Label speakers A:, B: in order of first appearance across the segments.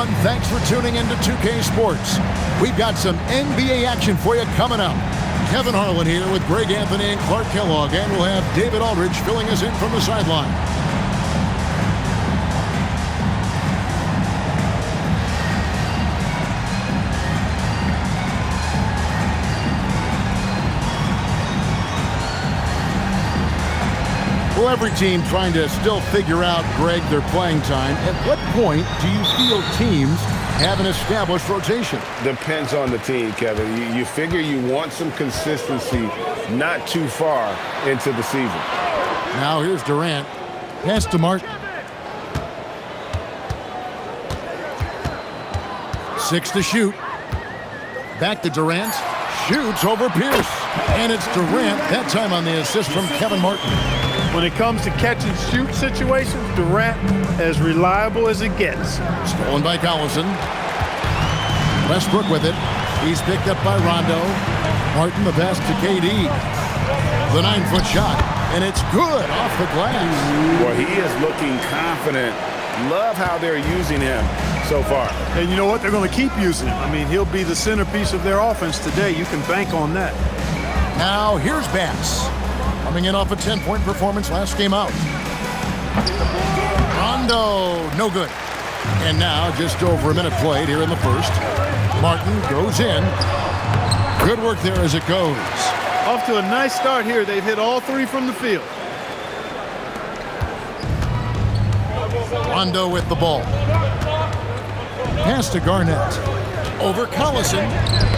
A: everyone. Thanks for tuning in to 2K Sports. We've got some NBA action for you coming up. Kevin Harlan here with Greg Anthony and Clark Kellogg, and we'll have David Aldridge filling us in from the sideline. Well, every team trying to still figure out, Greg, their playing time. At what point do you feel teams have an established rotation?
B: Depends on the team, Kevin. You figure you want some consistency not too far into the season.
A: Now here's Durant. Pass to Martin. 6 to shoot. Back to Durant. Shoots over Pierce. And it's Durant, that time on the assist from Kevin Martin.
C: When it comes to catch and shoot situations, Durant as reliable as it gets.
A: Stolen by Collison. Westbrook with it. He's picked up by Rondo. Martin the pass to KD. The 9-foot shot, and it's good off the glass.
B: Well, he is looking confident. Love how they're using him so far.
C: And you know what? They're going to keep using him. I mean, he'll be the centerpiece of their offense today. You can bank on that.
A: Now here's Bass. Coming in off a 10-point performance last game out. Rondo, no good. And now just over a minute played here in the first. Martin goes in. Good work there as it goes.
C: Off to a nice start here. They've hit all 3 from the field.
A: Rondo with the ball. Pass to Garnett. Over Collison.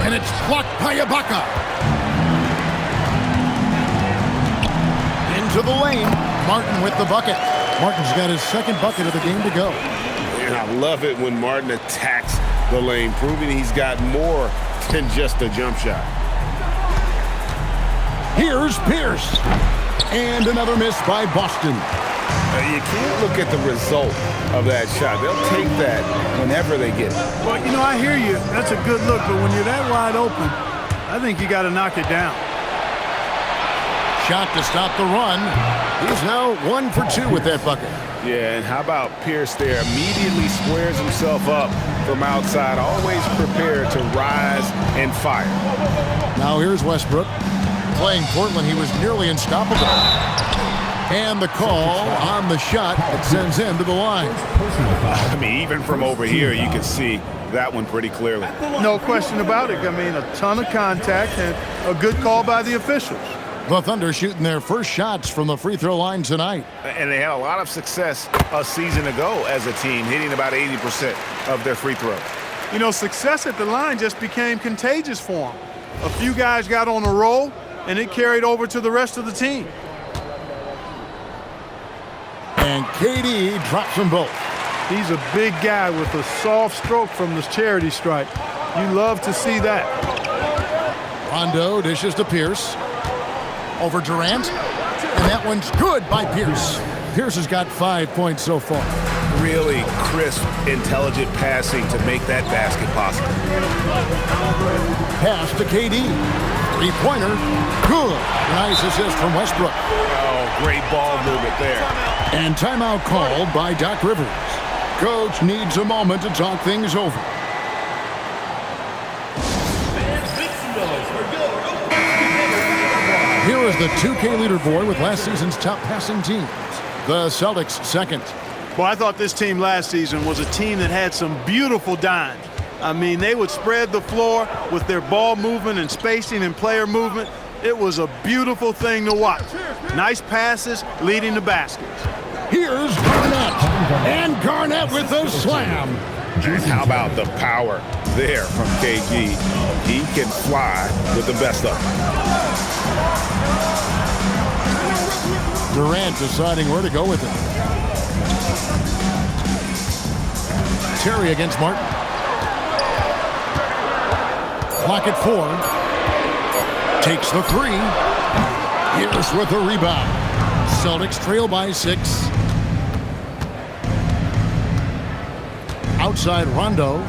A: And it's blocked by Ibaka. To the lane. Martin with the bucket. Martin's got his second bucket of the game to go.
B: And I love it when Martin attacks the lane, proving he's got more than just a jump shot.
A: Here's Pierce. And another miss by Boston.
B: You can't look at the result of that shot. They'll take that whenever they get it.
C: Well, you know, I hear you. That's a good look, but when you're that wide open, I think you got to knock it down.
A: Shot to stop the run. He's now 1 for 2 with that bucket.
B: Yeah, and how about Pierce there? Immediately squares himself up from outside, always prepared to rise and fire.
A: Now here's Westbrook. Playing Portland, he was nearly unstoppable. And the call on the shot that sends him to the line.
B: I mean, even from over here, you can see that one pretty clearly.
C: No question about it. I mean, a ton of contact and a good call by the officials.
A: The Thunder shooting their first shots from the free throw line tonight.
B: And they had a lot of success a season ago as a team, hitting about 80% of their free throws.
C: You know, success at the line just became contagious for them. A few guys got on a roll, and it carried over to the rest of the team.
A: And KD drops them both.
C: He's a big guy with a soft stroke from the charity stripe. You love to see that.
A: Rondo dishes to Pierce. Over Durant. And that one's good by Pierce. Pierce has got 5 points so far.
B: Really crisp, intelligent passing to make that basket possible.
A: Pass to KD. Three-pointer. Good. Nice assist from Westbrook.
B: Oh, great ball movement there.
A: And timeout called by Doc Rivers. Coach needs a moment to talk things over. Here is the 2K leaderboard with last season's top passing teams. The Celtics second.
C: Well, I thought this team last season was a team that had some beautiful dimes. I mean, they would spread the floor with their ball movement and spacing and player movement. It was a beautiful thing to watch. Nice passes leading to baskets.
A: Here's Garnett. And Garnett with the slam.
B: And how about the power there from KG? He can fly with the best of them.
A: Durant deciding where to go with it. Terry against Martin. Clock at 4. Takes the 3. Pierce with the rebound. Celtics trail by 6. Outside Rondo.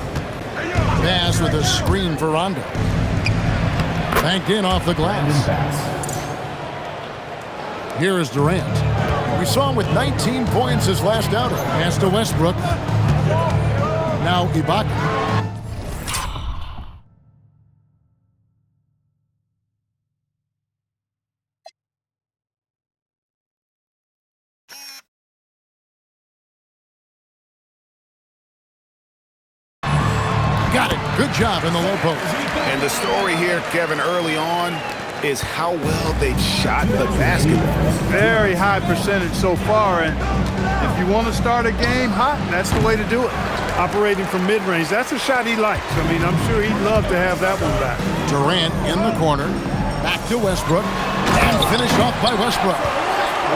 A: Pass with a screen for Rondo. Banked in off the glass. Here is Durant. We saw him with 19 points his last outing. Pass to Westbrook. Now Ibaka. Got it. Good job in the low post.
B: And the story here, Kevin, early on is how well they've shot the basketball.
C: Very high percentage so far, and if you want to start a game hot, that's the way to do it. Operating from mid-range, that's a shot he likes. I mean, I'm sure he'd love to have that one back.
A: Durant in the corner. Back to Westbrook. And finished off by Westbrook.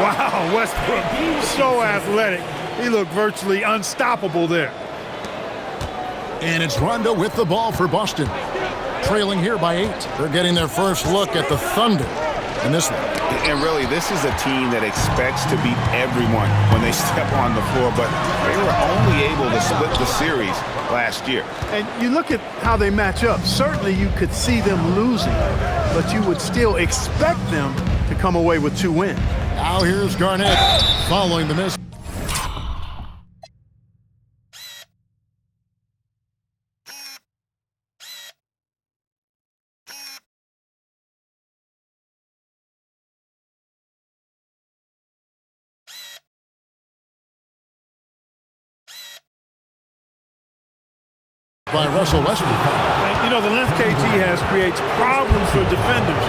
C: Wow, Westbrook, so athletic. He looked virtually unstoppable there.
A: And it's Rondo with the ball for Boston. Trailing here by 8. They're getting their first look at the Thunder in this one.
B: And really, this is a team that expects to beat everyone when they step on the floor, but they were only able to split the series last year.
C: And you look at how they match up. Certainly you could see them losing, but you would still expect them to come away with 2 wins.
A: Now here's Garnett following the miss. By Russell Westbrook.
C: You know, the length KG has creates problems for defenders,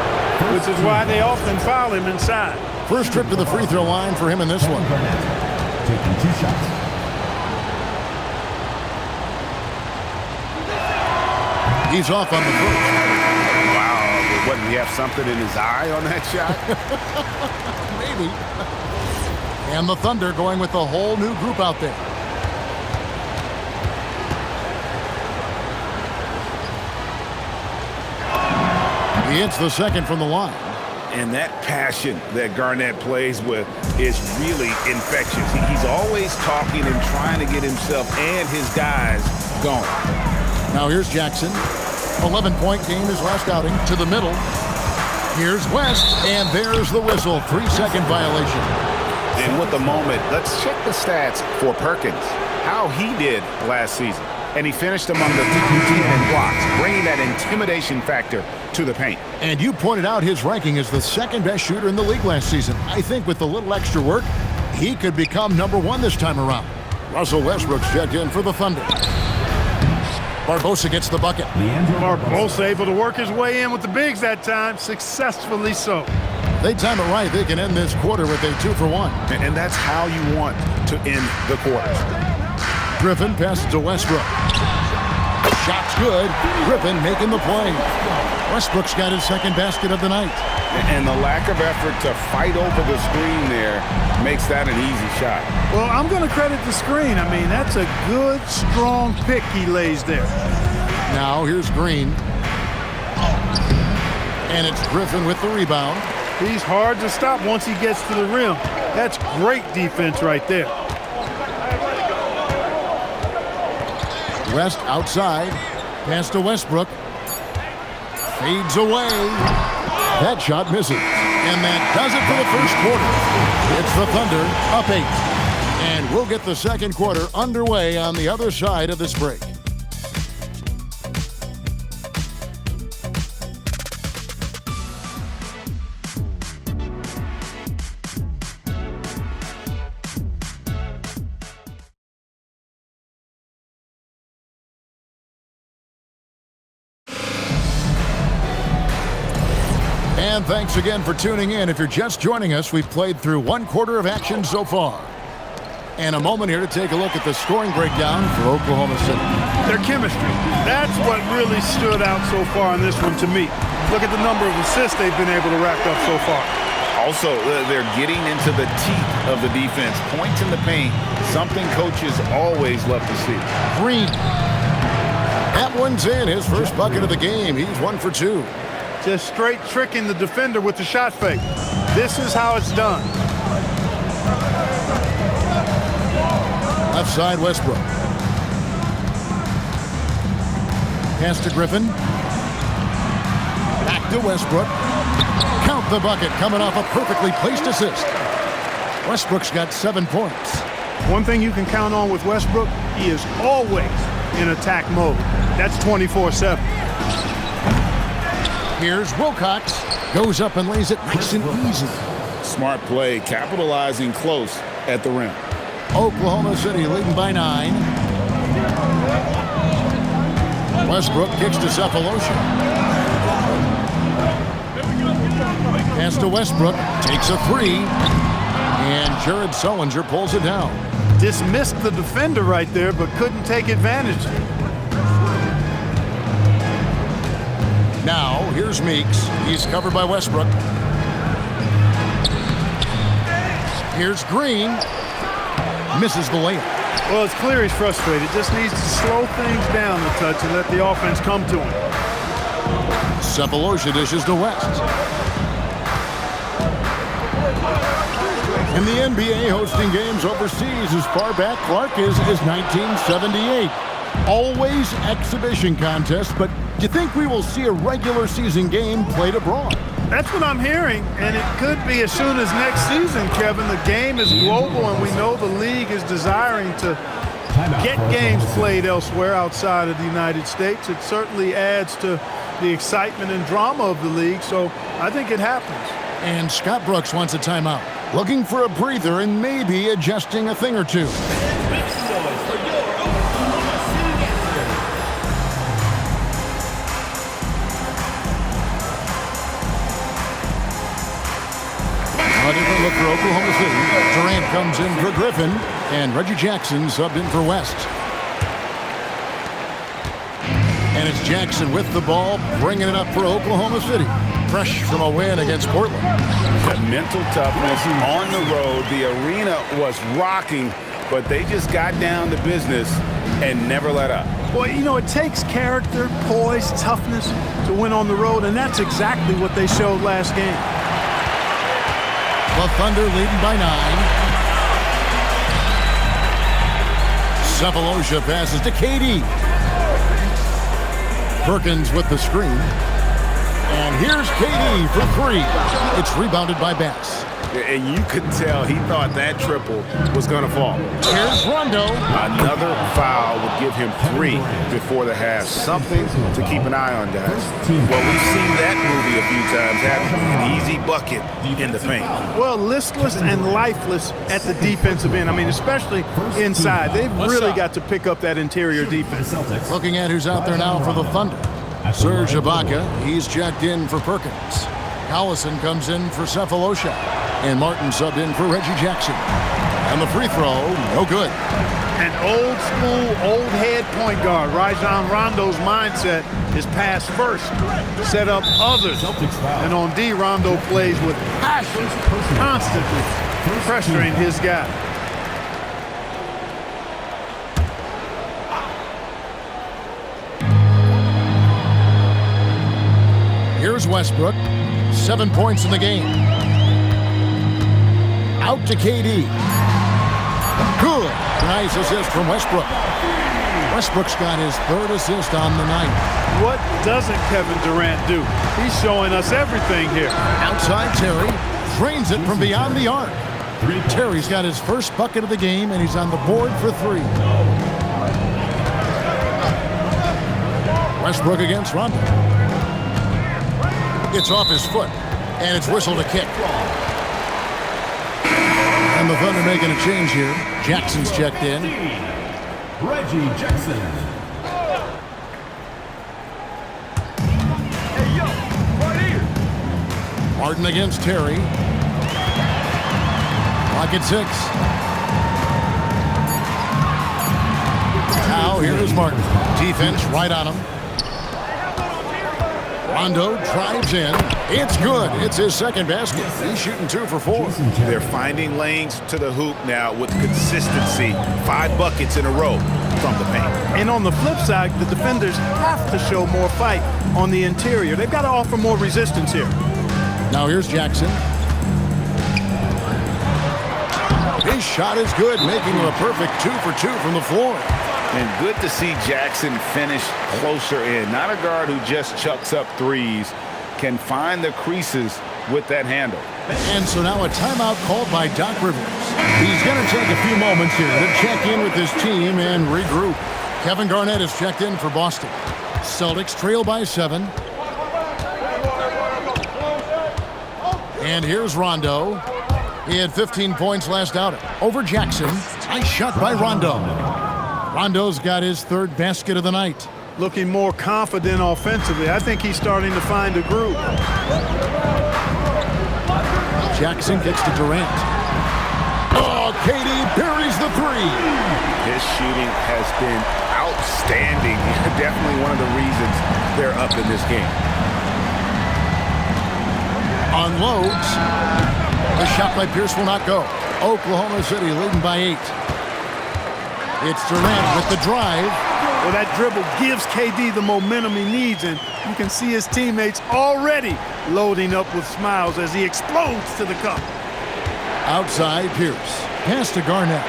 C: which is why they often foul him inside.
A: First trip to the free throw line for him in this one.
D: Taking 2 shots.
A: He's off on the first.
B: Wow, what, did he have something in his eye on that shot?
A: Maybe. And the Thunder going with a whole new group out there. He hits the second from the line.
B: And that passion that Garnett plays with is really infectious. He's always talking and trying to get himself and his guys going.
A: Now here's Jackson. 11-point game his last outing. To the middle. Here's West. And there's the whistle. 3-second violation.
B: And with the moment, let's check the stats for Perkins. How he did last season. And he finished among the top 10 in blocks, bringing that intimidation factor to the paint.
A: And you pointed out his ranking as the second best shooter in the league last season. I think with a little extra work, he could become #1 this time around. Russell Westbrook's checked in for the Thunder. Barbosa gets the bucket.
C: Barbosa able to work his way in with the bigs that time, successfully so.
A: They time it right. They can end this quarter with a 2-for-1.
B: And that's how you want to end the quarters.
A: Griffin passes to Westbrook. Shot's good. Griffin making the play. Westbrook's got his second basket of the night.
B: And the lack of effort to fight over the screen there makes that an easy shot.
C: Well, I'm going to credit the screen. I mean, that's a good, strong pick he lays there.
A: Now here's Green. And it's Griffin with the rebound.
C: He's hard to stop once he gets to the rim. That's great defense right there.
A: West outside. Pass to Westbrook. Fades away. That shot misses. And that does it for the first quarter. It's the Thunder up 8. And we'll get the second quarter underway on the other side of this break. And thanks again for tuning in. If you're just joining us, we've played through 1 quarter of action so far. And a moment here to take a look at the scoring breakdown for Oklahoma City.
C: Their chemistry, that's what really stood out so far in this one to me. Look at the number of assists they've been able to rack up so far.
B: Also, they're getting into the teeth of the defense. Points in the paint, something coaches always love to see.
A: Green. That one's in. His first bucket of the game. He's 1 for 2.
C: Just straight tricking the defender with the shot fake. This is how it's done.
A: Left side, Westbrook. Pass to Griffin. Back to Westbrook. Count the bucket coming off a perfectly placed assist. Westbrook's got 7 points.
C: One thing you can count on with Westbrook, he is always in attack mode. That's 24/7.
A: Here's Wilcox. Goes up and lays it nice and easy.
B: Smart play, capitalizing close at the rim.
A: Oklahoma City leading by 9. Westbrook kicks to Sefolosha. Pass to Westbrook. Takes a 3. And Jared Sullinger pulls it down.
C: Dismissed the defender right there, but couldn't take advantage.
A: Now, here's Meeks. He's covered by Westbrook. Here's Green. Misses the layup.
C: Well, it's clear he's frustrated. Just needs to slow things down a touch and let the offense come to him.
A: Sefolosha dishes to West. In the NBA, hosting games overseas as far back, Clark, is 1978. Always exhibition contests, but do you think we will see a regular season game played abroad?
C: That's what I'm hearing, and it could be as soon as next season, Kevin. The game is global, and we know the league is desiring to get games played elsewhere outside of the United States. It certainly adds to the excitement and drama of the league, so I think it happens.
A: And Scott Brooks wants a timeout, looking for a breather and maybe adjusting a thing or two. A different look for Oklahoma City. Durant comes in for Griffin, and Reggie Jackson subbed in for West. And it's Jackson with the ball, bringing it up for Oklahoma City. Fresh from a win against Portland.
B: The mental toughness on the road. The arena was rocking, but they just got down to business and never let up.
C: Well, you know, it takes character, poise, toughness to win on the road, and that's exactly what they showed last game.
A: The Thunder leading by 9. Sefolosha passes to KD. Perkins with the screen. And here's KD for 3. It's rebounded by Bass.
B: And you could tell he thought that triple was going to fall.
A: Here's Rondo.
B: Another foul would give him 3 before the half. Something to keep an eye on, guys. Well, we've seen that movie a few times, haven't we? An easy bucket in the paint.
C: Well, listless and lifeless at the defensive end. I mean, especially inside. They've really got to pick up that interior defense.
A: Looking at who's out there now for the Thunder. Serge Ibaka. He's checked in for Perkins. Collison comes in for Sefolosha. And Martin subbed in for Reggie Jackson. And the free throw, no good.
C: An old school, old head point guard. Rajon Rondo's mindset is pass first, set up others. And on D, Rondo plays with passion, constantly pressuring his guy.
A: Here's Westbrook. 7 points in the game. Out to KD. Good. Nice assist from Westbrook. Westbrook's got his 3rd assist on the night.
C: What doesn't Kevin Durant do? He's showing us everything here.
A: Outside Terry. Drains it from beyond the arc. Terry's got his first bucket of the game, and he's on the board for 3. Westbrook against Rondo. It's off his foot, and it's whistled a kick. And the Thunder making a change here. Jackson's checked in.
D: Reggie Jackson.
A: Martin against Terry. Clock at 6. Now here is Martin. Defense right on him. Rondo drives in. It's good. It's his second basket. He's shooting 2 for 4.
B: They're finding lanes to the hoop now with consistency. 5 buckets in a row from the paint.
C: And on the flip side, the defenders have to show more fight on the interior. They've got to offer more resistance here.
A: Now here's Jackson. His shot is good, making it a perfect 2 for 2 from the floor.
B: And good to see Jackson finish closer in. Not a guard who just chucks up threes, can find the creases with that handle.
A: And so now a timeout called by Doc Rivers. He's going to take a few moments here to check in with his team and regroup. Kevin Garnett is checked in for Boston. Celtics trail by 7. And here's Rondo. He had 15 points last outing over Jackson. Nice shot by Rondo. Rondo's got his 3rd basket of the night.
C: Looking more confident offensively. I think he's starting to find a groove.
A: Jackson gets to Durant. Oh, KD buries the 3.
B: His shooting has been outstanding. Definitely one of the reasons they're up in this game.
A: Unloads. The shot by Pierce will not go. Oklahoma City leading by 8. It's Durant with the drive.
C: Well, that dribble gives KD the momentum he needs, and you can see his teammates already loading up with smiles as he explodes to the cup.
A: Outside Pierce. Pass to Garnett.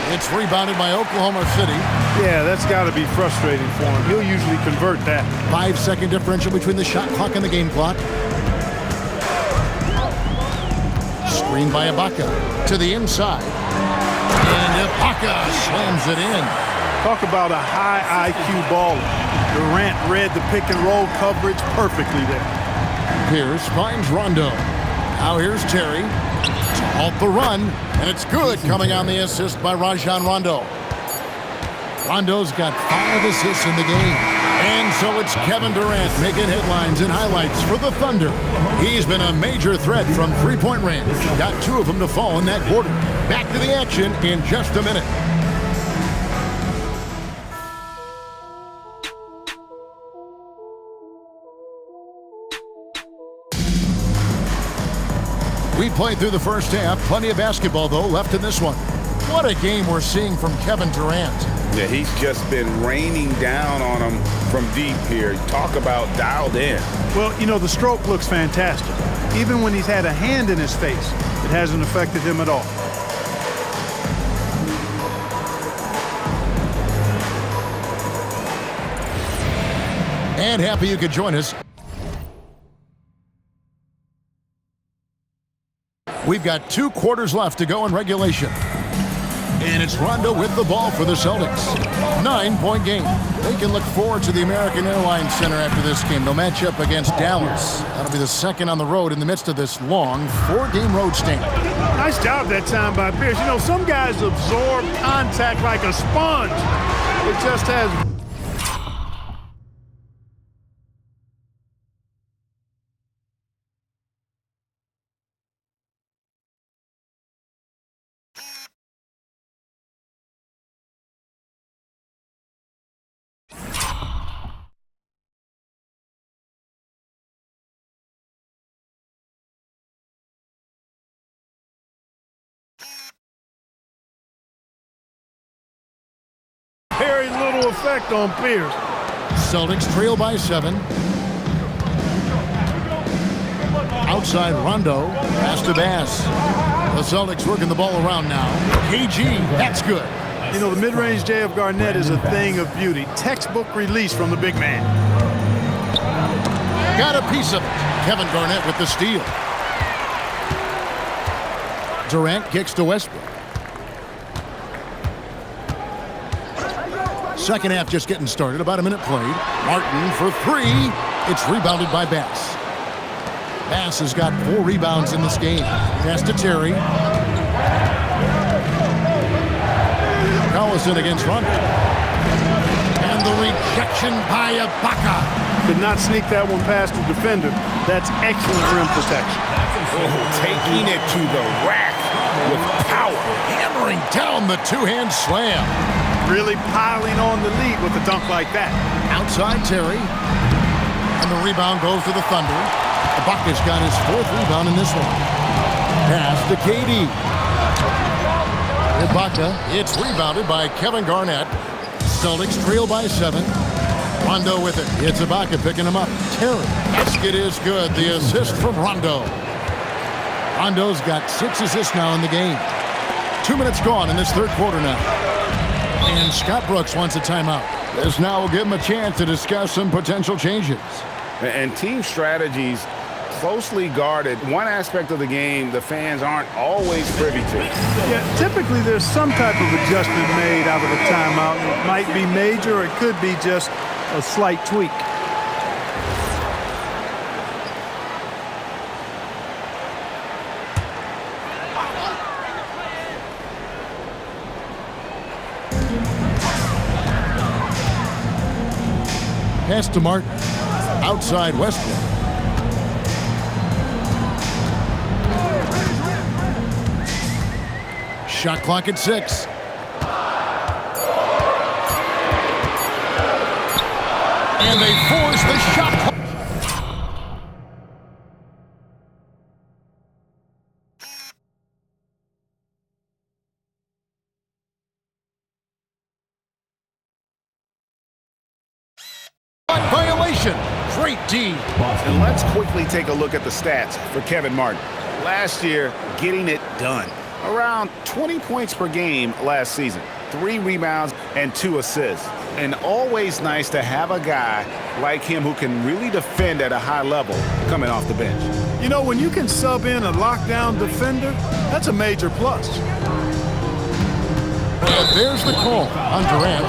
A: It's rebounded by Oklahoma City.
C: Yeah, that's got to be frustrating for him. He'll usually convert that.
A: 5-second differential between the shot clock and the game clock. Screen by Ibaka to the inside. And Ibaka slams it in.
C: Talk about a high IQ baller. Durant read the pick and roll coverage perfectly there.
A: Pierce finds Rondo. Now here's Terry to halt the run, and it's good coming on the assist by Rajon Rondo. Rondo's got 5 assists in the game. And so it's Kevin Durant making headlines and highlights for the Thunder. He's been a major threat from 3-point range. Got 2 of them to fall in that quarter. Back to the action in just a minute. We played through the first half. Plenty of basketball, though, left in this one. What a game we're seeing from Kevin Durant.
B: Yeah, he's just been raining down on him from deep here. Talk about dialed in.
C: Well, you know, the stroke looks fantastic. Even when he's had a hand in his face, it hasn't affected him at all.
A: And happy you could join us. We've got 2 quarters left to go in regulation. And it's Rondo with the ball for the Celtics. 9-point game. They can look forward to the American Airlines Center after this game. They'll match up against Dallas. That'll be the second on the road in the midst of this long 4-game road stint.
C: Nice job that time by Pierce. You know, some guys absorb contact like a sponge. It just has... very little effect on Pierce.
A: Celtics trail by 7. Outside Rondo, pass to Bass. The Celtics working the ball around now. KG, that's good.
C: You know, the mid-range J of Garnett is a thing of beauty. Textbook release from the big man.
A: Got a piece of it. Kevin Garnett with the steal. Durant kicks to Westbrook. Second half just getting started. About a minute played. Martin for 3. It's rebounded by Bass. Bass has got 4 rebounds in this game. Pass to Terry. Collison against Rondo. And the rejection by Ibaka.
C: Did not sneak that one past the defender. That's excellent rim protection.
B: Oh, taking it to the rack with power.
A: Hammering down the 2-hand slam.
C: Really piling on the lead with a dunk like that.
A: Outside Terry. And the rebound goes to the Thunder. Ibaka's got his 4th rebound in this one. Pass to KD. Ibaka, it's rebounded by Kevin Garnett. Celtics trail by 7. Rondo with it. It's Ibaka picking him up. Terry. Basket is good. The assist from Rondo. Rondo's got 6 assists now in the game. 2 minutes gone in this 3rd quarter now. And Scott Brooks wants a timeout. This now will give him a chance to discuss some potential changes.
B: And team strategies closely guarded, one aspect of the game the fans aren't always privy to.
C: Yeah, typically there's some type of adjustment made out of a timeout. It might be major, or it could be just a slight tweak.
A: Pass to Martin. Outside Westbrook. Shot clock at 6. And they force the shot clock. Violation. Great D.
B: And let's quickly take a look at the stats for Kevin Martin. Last year, getting it done. Around 20 points per game last season. 3 rebounds and 2 assists. And always nice to have a guy like him who can really defend at a high level coming off the bench.
C: You know, when you can sub in a lockdown defender, that's a major plus.
A: And there's the call on Durant.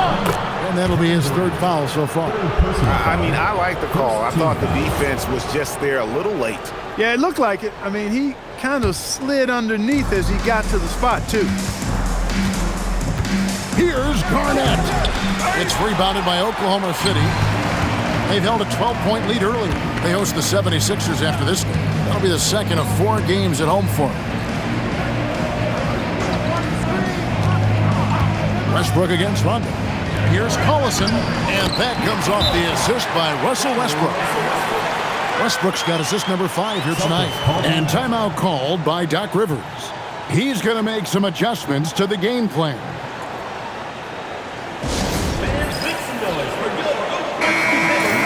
A: And that'll be his 3rd foul so far.
B: I mean, I like the call. I thought the defense was just there a little late.
C: Yeah, it looked like it. I mean, he kind of slid underneath as he got to the spot, too.
A: Here's Garnett. It's rebounded by Oklahoma City. They've held a 12-point lead early. They host the 76ers after this game. That'll be the second of 4 games at home for them. Westbrook against Rondo. Here's Collison, and that comes off the assist by Russell Westbrook. Westbrook's got assist number 5 here tonight. And timeout called by Doc Rivers. He's going to make some adjustments to the game plan.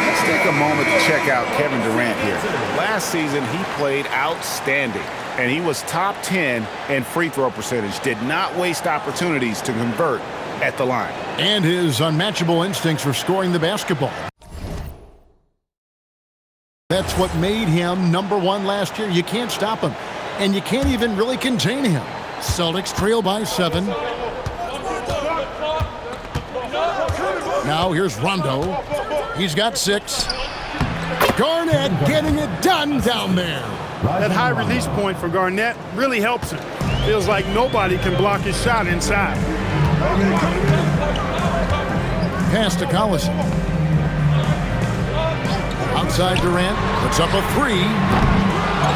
B: Let's take a moment to check out Kevin Durant here. Last season, he played outstanding, and he was top 10 in free throw percentage. Did not waste opportunities to convert at the line.
A: And his unmatchable instincts for scoring the basketball. That's what made him number 1 last year. You can't stop him, and you can't even really contain him. Celtics trail by 7. Now here's Rondo. He's got 6. Garnett getting it done down there.
C: That high release point for Garnett really helps him. Feels like nobody can block his shot inside.
A: Pass to Collison. Outside Durant, puts up a 3.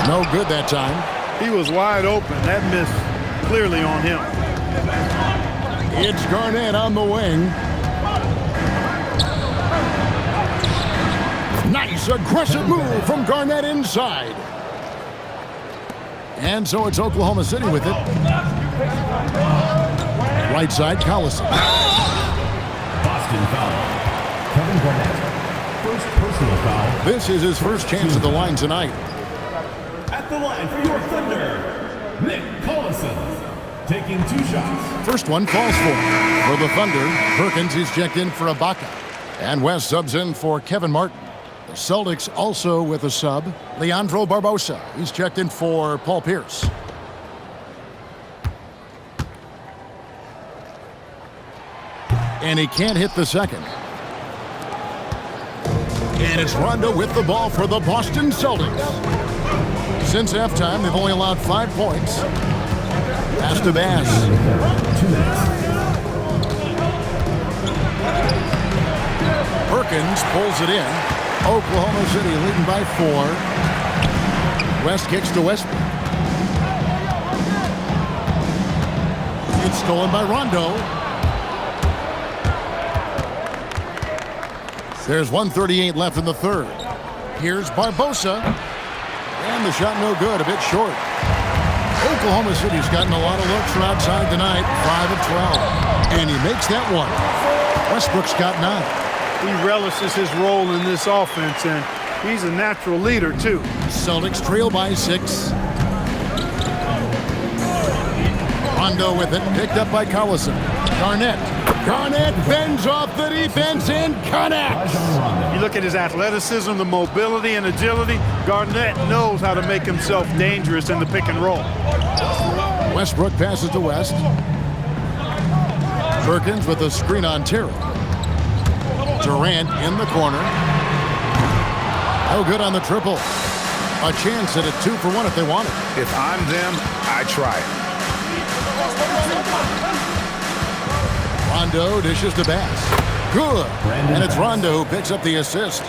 A: No good that time.
C: He was wide open. That miss clearly on him.
A: It's Garnett on the wing. Nice aggressive move from Garnett inside. And so it's Oklahoma City with it. Right side, Collison.
D: Boston foul. Kevin Garnett. First personal foul.
A: This is his first chance at the line tonight.
D: At the line for your Thunder, Nick Collison. Taking 2 shots.
A: First one falls for the Thunder. Perkins is checked in for Ibaka. And West subs in for Kevin Martin. The Celtics also with a sub. Leandro Barbosa. He's checked in for Paul Pierce. And he can't hit the second. And it's Rondo with the ball for the Boston Celtics. Since halftime, they've only allowed 5 points. Pass to Bass.
D: 2 minutes.
A: Perkins pulls it in. Oklahoma City leading by 4. West kicks to Westbrook. It's stolen by Rondo. There's 1:38 left in the 3rd. Here's Barbosa. And the shot no good, a bit short. Oklahoma City's gotten a lot of looks from outside tonight, 5 of 12. And he makes that one. Westbrook's got 9.
C: He relishes his role in this offense, and he's a natural leader, too.
A: Celtics trail by 6. Rondo with it, picked up by Collison. Garnett bends off the defense and connects.
C: You look at his athleticism, the mobility and agility. Garnett knows how to make himself dangerous in the pick and roll.
A: Westbrook passes to West. Perkins with a screen on Terry. Durant in the corner. No good on the triple. A chance at a 2-for-1 if they want it.
B: If I'm them, I try it.
A: Rondo dishes to Bass. Good. And it's Rondo who picks up the assist.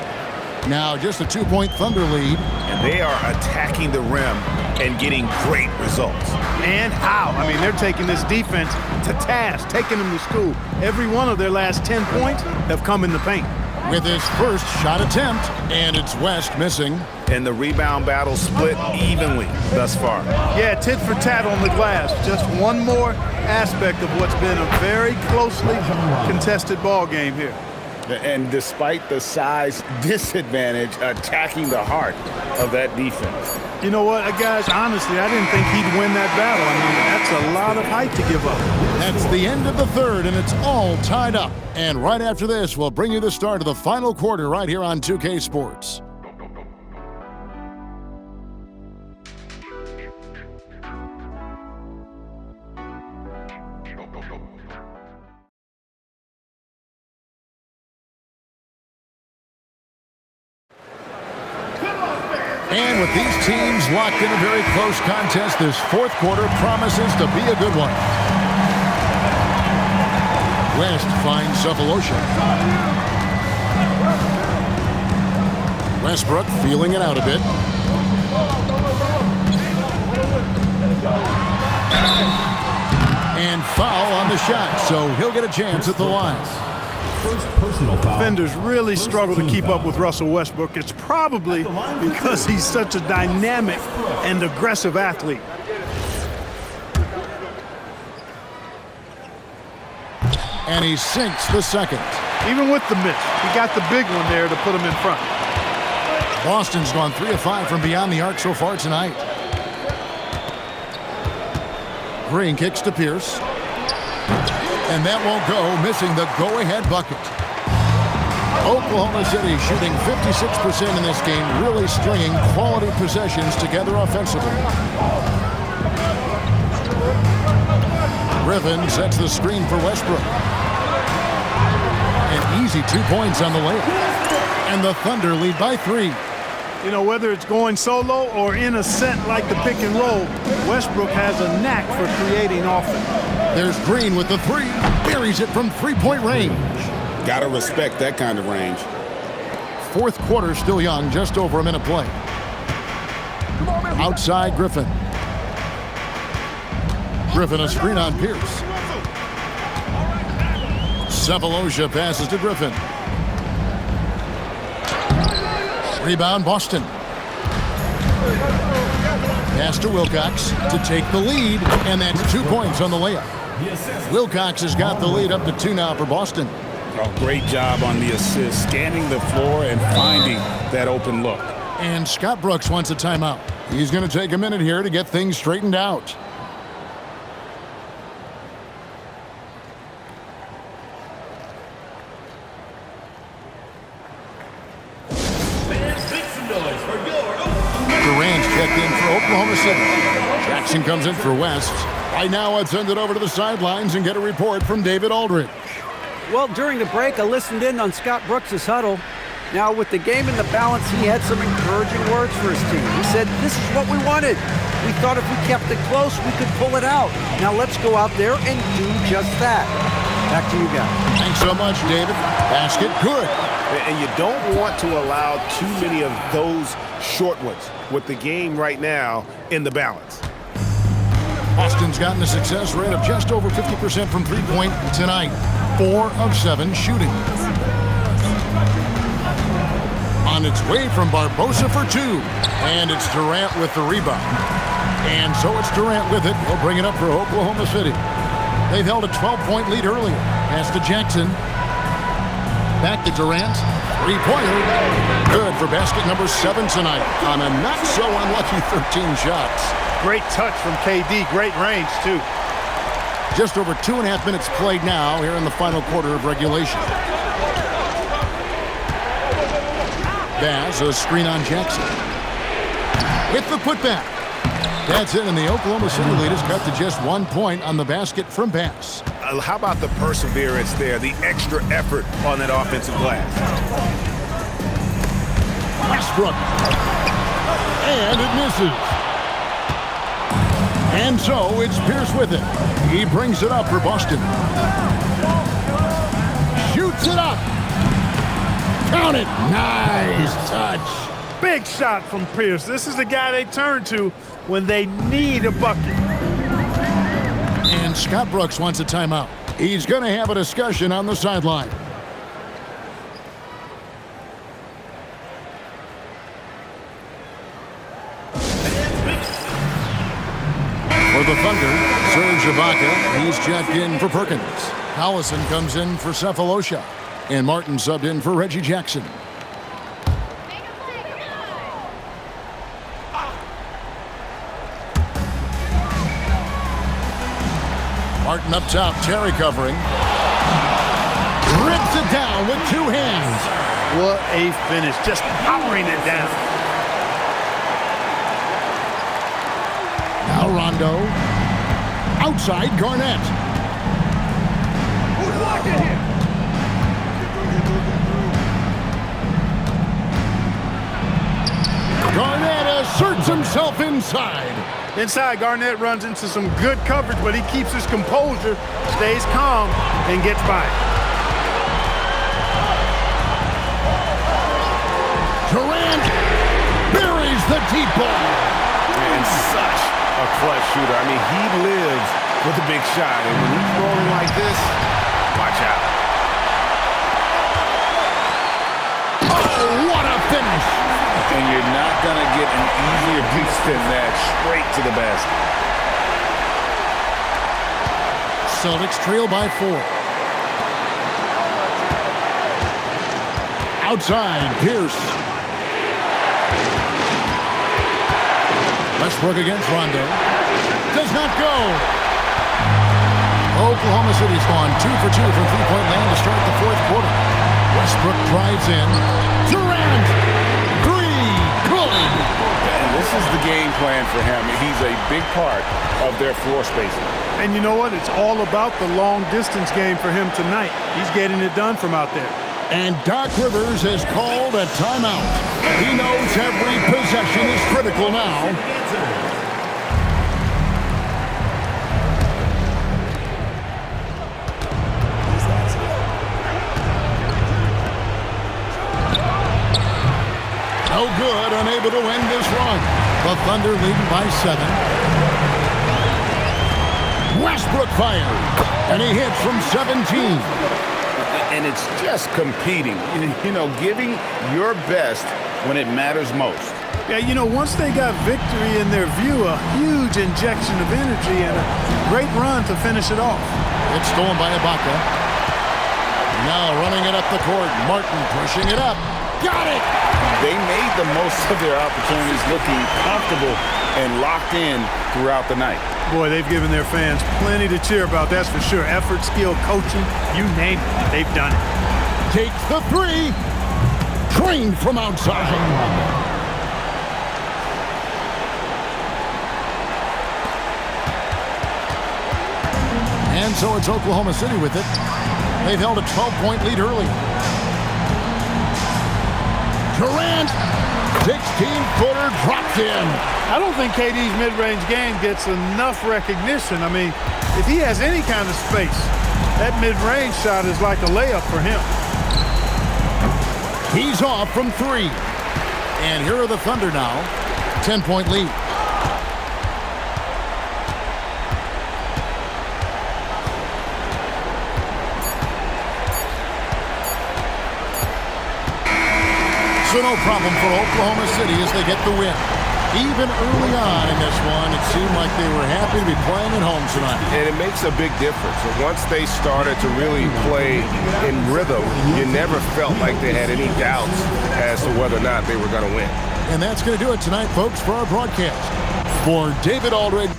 A: Now just a 2-point Thunder lead.
B: And they are attacking the rim and getting great results.
C: And how? I mean, they're taking this defense to task, taking them to school. Every one of their last 10 points have come in the paint.
A: With his first shot attempt, and it's West missing.
B: And the rebound battle split evenly thus far.
C: Yeah, tit for tat on the glass. Just one more aspect of what's been a very closely contested ball game here.
B: And despite the size disadvantage, attacking the heart of that defense.
C: You know what, guys, honestly, I didn't think he'd win that battle. I mean, that's a lot of height to give up.
A: That's the end of the third, and it's all tied up. And right after this, we'll bring you the start of the final quarter right here on 2K Sports. And with these teams locked in a very close contest, this fourth quarter promises to be a good one. West finds Sefolosha. Westbrook feeling it out a bit. And foul on the shot, so he'll get a chance at the line.
D: First personal foul.
C: Defenders really struggle to keep up with Russell Westbrook. It's probably because he's such a dynamic and aggressive athlete.
A: And he sinks the second.
C: Even with the miss, he got the big one there to put him in front.
A: Boston's gone 3 of 5 from beyond the arc so far tonight. Green kicks to Pierce. And that won't go, missing the go-ahead bucket. Oklahoma City shooting 56% in this game, really stringing quality possessions together offensively. Griffin sets the screen for Westbrook. An easy 2 points on the layup. And the Thunder lead by 3.
C: You know, whether it's going solo or in a set like the pick and roll, Westbrook has a knack for creating offense.
A: There's Green with the 3. Buries it from 3-point range.
B: Gotta respect that kind of range.
A: Fourth quarter still young, just over a minute play. Outside Griffin. Griffin a screen on Pierce. Sefolosha passes to Griffin. Rebound Boston. Pass to Wilcox to take the lead, and that's 2 points on the layup. Wilcox has got the lead up to 2 now for Boston.
B: Oh, great job on the assist, scanning the floor and finding that open look.
A: And Scott Brooks wants a timeout. He's going to take a minute here to get things straightened out. Durant checked in for Oklahoma City. Jackson comes in for West. Right now, let's send it over to the sidelines and get a report from David Aldridge.
E: Well, during the break, I listened in on Scott Brooks' huddle. Now, with the game in the balance, he had some encouraging words for his team. He said, this is what we wanted. We thought if we kept it close, we could pull it out. Now, let's go out there and do just that. Back to you guys.
A: Thanks so much, David. Basket good.
B: And you don't want to allow too many of those short ones with the game right now in the balance.
A: Boston's gotten a success rate of just over 50% from three-point tonight. 4 of 7 shooting. On its way from Barbosa for 2. And it's Durant with the rebound. And so it's Durant with it. He'll bring it up for Oklahoma City. They've held a 12-point lead earlier. Pass to Jackson. Back to Durant. Three-pointer. Good for basket number 7 tonight on a not-so-unlucky 13 shots.
C: Great touch from KD. Great range, too.
A: Just over 2.5 minutes played now here in the final quarter of regulation. Bass, a screen on Jackson. With the putback. That's it, and the Oklahoma City lead is cut to just 1 point on the basket from Bass.
B: How about the perseverance there, the extra effort on that offensive glass?
A: Westbrook. And it misses. And so it's Pierce with it. He brings it up for Boston. Shoots it up. Count it. Nice touch.
C: Big shot from Pierce. This is the guy they turn to when they need a bucket.
A: And Scott Brooks wants a timeout. He's going to have a discussion on the sideline. For the Thunder, Serge Ibaka, he's checked in for Perkins. Collison comes in for Cephalosha. And Martin subbed in for Reggie Jackson. Martin up top, Terry covering. Rips it down with 2 hands.
C: What a finish, just powering it down.
A: Now Rondo. Outside, Garnett. Garnett asserts himself inside.
C: Inside, Garnett runs into some good coverage, but he keeps his composure, stays calm, and gets by.
A: Durant buries the deep ball.
B: And such a clutch shooter. I mean, he lives with a big shot. And when he's rolling like this, watch out.
A: Oh, what a finish.
B: And you're not going to get an easier piece than that, straight to the basket.
A: Celtics trail by 4. Outside, Pierce. Westbrook against Rondo. Does not go. Oklahoma City's gone 2 for 2 from three-point land to start the fourth quarter. Westbrook drives in. Durant. 3. Good.
B: And this is the game plan for him. He's a big part of their floor spacing.
C: And you know what? It's all about the long-distance game for him tonight. He's getting it done from out there.
A: And Doc Rivers has called a timeout. He knows every possession is critical now. No good, unable to end this run. The Thunder leading by 7. Westbrook fired, and he hits from 17.
B: And it's just competing, you know, giving your best when it matters most.
C: Yeah, you know, once they got victory in their view, a huge injection of energy and a great run to finish it off.
A: It's stolen by Ibaka. Now running it up the court. Martin pushing it up. Got it!
B: They made the most of their opportunities, looking comfortable and locked in throughout the night.
C: Boy, they've given their fans plenty to cheer about, that's for sure. Effort, skill, coaching, you name it, they've done it.
A: Takes the 3. Trained from outside. And so it's Oklahoma City with it. They've held a 12-point lead early. Durant, 16-footer dropped in.
C: I don't think KD's mid-range game gets enough recognition. I mean, if he has any kind of space, that mid-range shot is like a layup for him.
A: He's off from 3. And here are the Thunder now. 10-point lead. So no problem for Oklahoma City as they get the win. Even early on in this one, it seemed like they were happy to be playing at home tonight.
B: And it makes a big difference. And once they started to really play in rhythm, you never felt like they had any doubts as to whether or not they were going to win.
A: And that's going to do it tonight, folks, for our broadcast. For David Aldridge.